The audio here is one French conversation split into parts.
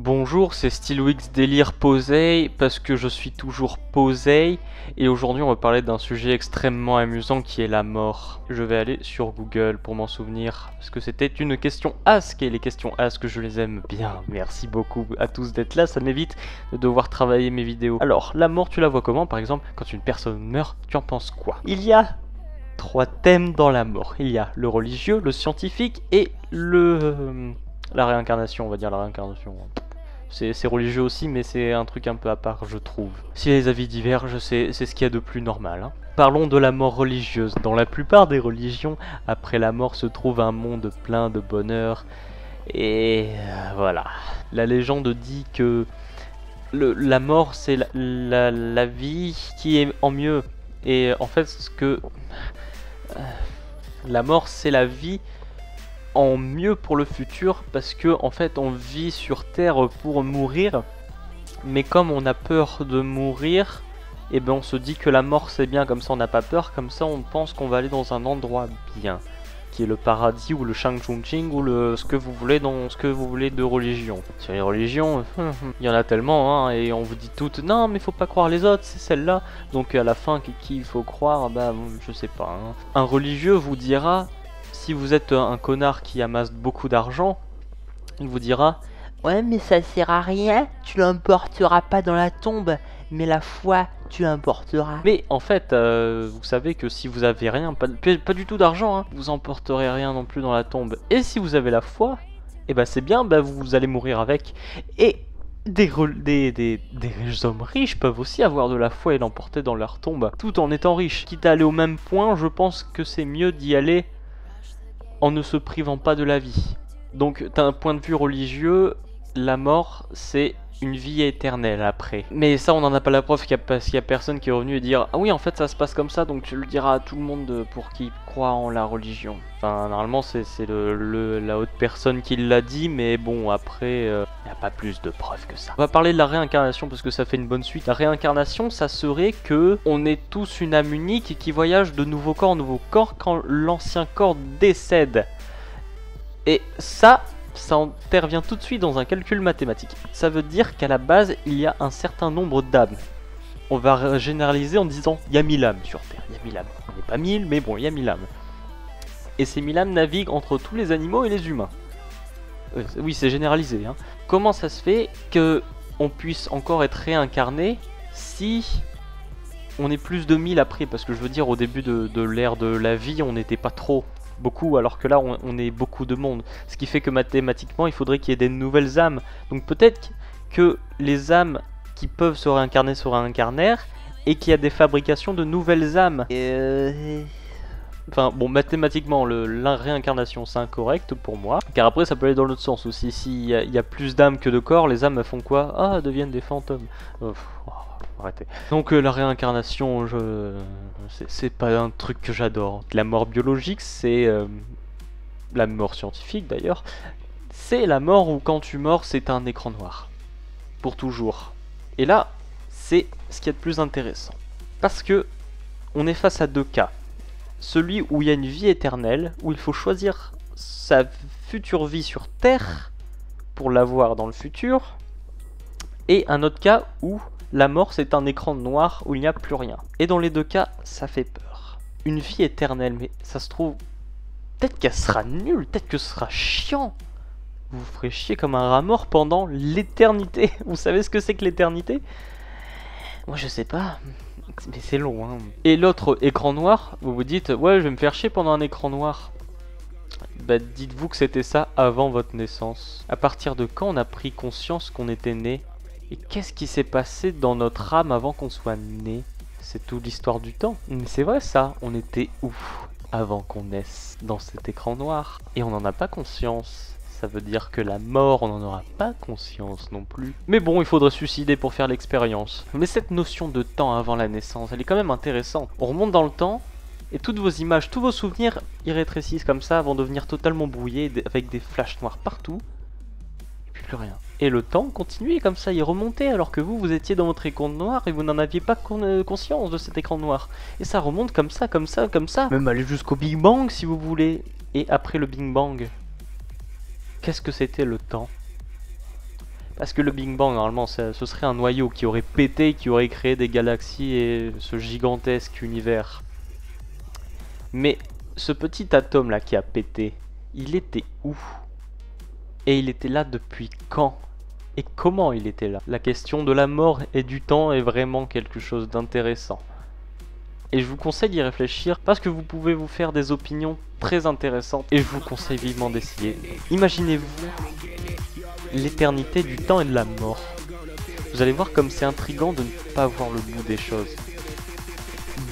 Bonjour, c'est Steelwix Délire Posey, parce que je suis toujours Posey, et aujourd'hui on va parler d'un sujet extrêmement amusant qui est la mort. Je vais aller sur Google pour m'en souvenir, parce que c'était une question Ask, et les questions Ask je les aime bien. Merci beaucoup à tous d'être là, ça m'évite de devoir travailler mes vidéos. Alors, la mort tu la vois comment? Par exemple, quand une personne meurt, tu en penses quoi? Il y a 3 thèmes dans la mort. Il y a le religieux, le scientifique et la réincarnation, on va dire la réincarnation. C'est religieux aussi, mais c'est un truc un peu à part, je trouve. Si les avis divergent, c'est ce qu'il y a de plus normal. Hein. Parlons de la mort religieuse. Dans la plupart des religions, après la mort se trouve un monde plein de bonheur. Et voilà. La légende dit que la mort, c'est la vie qui est en mieux. Et en fait, la mort, c'est la vie en mieux pour le futur, parce que en fait on vit sur Terre pour mourir, mais comme on a peur de mourir, et ben on se dit que la mort c'est bien, comme ça on n'a pas peur, comme ça on pense qu'on va aller dans un endroit bien, qui est le paradis ou le Shang-Chung-Ching ou ce que vous voulez dans ce que vous voulez de religion. Sur les religions, il y en a tellement, hein, et on vous dit toutes non mais faut pas croire les autres, c'est celle-là. Donc à la fin qui il faut croire, bah je sais pas. Hein. Un religieux vous dira, si vous êtes un connard qui amasse beaucoup d'argent, il vous dira ouais, mais ça sert à rien, tu l'emporteras pas dans la tombe, mais la foi, tu l'emporteras. mais en fait, vous savez que si vous avez rien, pas du tout d'argent, hein, vous emporterez rien non plus dans la tombe. Et si vous avez la foi, et ben c'est bien, bah vous allez mourir avec. Et des hommes riches peuvent aussi avoir de la foi et l'emporter dans leur tombe, tout en étant riches. Quitte à aller au même point, je pense que c'est mieux d'y aller en ne se privant pas de la vie. Donc d'un point de vue religieux, la mort c'est une vie éternelle après. Mais ça on n'en a pas la preuve parce qu'il y a personne qui est revenu et dire ah oui en fait ça se passe comme ça, donc tu le diras à tout le monde pour qui croit en la religion. Enfin normalement c'est la haute personne qui l'a dit, mais bon après il n'y a pas plus de preuves que ça. On va parler de la réincarnation parce que ça fait une bonne suite. La réincarnation ça serait que on est tous une âme unique qui voyage de nouveau corps en nouveau corps quand l'ancien corps décède. Et ça intervient tout de suite dans un calcul mathématique. Ça veut dire qu'à la base, il y a un certain nombre d'âmes. On va généraliser en disant il y a 1000 âmes sur Terre. Il y a 1000 âmes. On n'est pas 1000, mais bon, il y a 1000 âmes. Et ces 1000 âmes naviguent entre tous les animaux et les humains. Oui, c'est généralisé. Hein. Comment ça se fait qu'on puisse encore être réincarné si on est plus de 1000 après? Parce que je veux dire, au début de l'ère de la vie, on n'était pas trop beaucoup, alors que là on est beaucoup de monde, ce qui fait que mathématiquement il faudrait qu'il y ait des nouvelles âmes, donc peut-être que les âmes qui peuvent se réincarnèrent et qu'il y a des fabrications de nouvelles âmes. Enfin bon, mathématiquement la réincarnation c'est incorrect pour moi, car après ça peut aller dans l'autre sens aussi. S'il y a plus d'âmes que de corps, les âmes elles font quoi? Ah, deviennent des fantômes. Arrêtez. Donc la réincarnation, c'est pas un truc que j'adore. La mort biologique, c'est la mort scientifique d'ailleurs. C'est la mort où quand tu meurs, c'est un écran noir. Pour toujours. Et là, c'est ce qui est le plus intéressant. Parce que on est face à deux cas. Celui où il y a une vie éternelle, où il faut choisir sa future vie sur Terre pour l'avoir dans le futur. Et un autre cas où la mort c'est un écran noir où il n'y a plus rien. Et dans les deux cas, ça fait peur. Une vie éternelle, mais ça se trouve, peut-être qu'elle sera nulle, peut-être que ce sera chiant. Vous vous ferez chier comme un rat mort pendant l'éternité. Vous savez ce que c'est que l'éternité? Moi je sais pas, mais c'est long. Hein. Et l'autre écran noir, vous vous dites, ouais je vais me faire chier pendant un écran noir. Bah dites-vous que c'était ça avant votre naissance. À partir de quand on a pris conscience qu'on était né? Et qu'est-ce qui s'est passé dans notre âme avant qu'on soit né? C'est toute l'histoire du temps. Mais c'est vrai ça, on était où avant qu'on naisse dans cet écran noir? Et on n'en a pas conscience. Ça veut dire que la mort, on n'en aura pas conscience non plus. Mais bon, il faudrait se suicider pour faire l'expérience. Mais cette notion de temps avant la naissance, elle est quand même intéressante. On remonte dans le temps, et toutes vos images, tous vos souvenirs, ils rétrécissent comme ça, vont devenir totalement brouillés, avec des flashs noirs partout. Et puis plus rien. Et le temps continuait comme ça, il remontait alors que vous étiez dans votre écran noir et vous n'en aviez pas conscience de cet écran noir. Et ça remonte comme ça, comme ça, comme ça. Même aller jusqu'au Big Bang si vous voulez. Et après le Big Bang, qu'est-ce que c'était le temps? Parce que le Big Bang, normalement, ce serait un noyau qui aurait pété, qui aurait créé des galaxies et ce gigantesque univers. Mais ce petit atome là qui a pété, il était où? Et il était là depuis quand? Et comment il était là? La question de la mort et du temps est vraiment quelque chose d'intéressant. Et je vous conseille d'y réfléchir parce que vous pouvez vous faire des opinions très intéressantes et je vous conseille vivement d'essayer. Imaginez-vous l'éternité du temps et de la mort. Vous allez voir comme c'est intriguant de ne pas voir le bout des choses.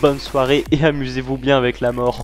Bonne soirée et amusez-vous bien avec la mort.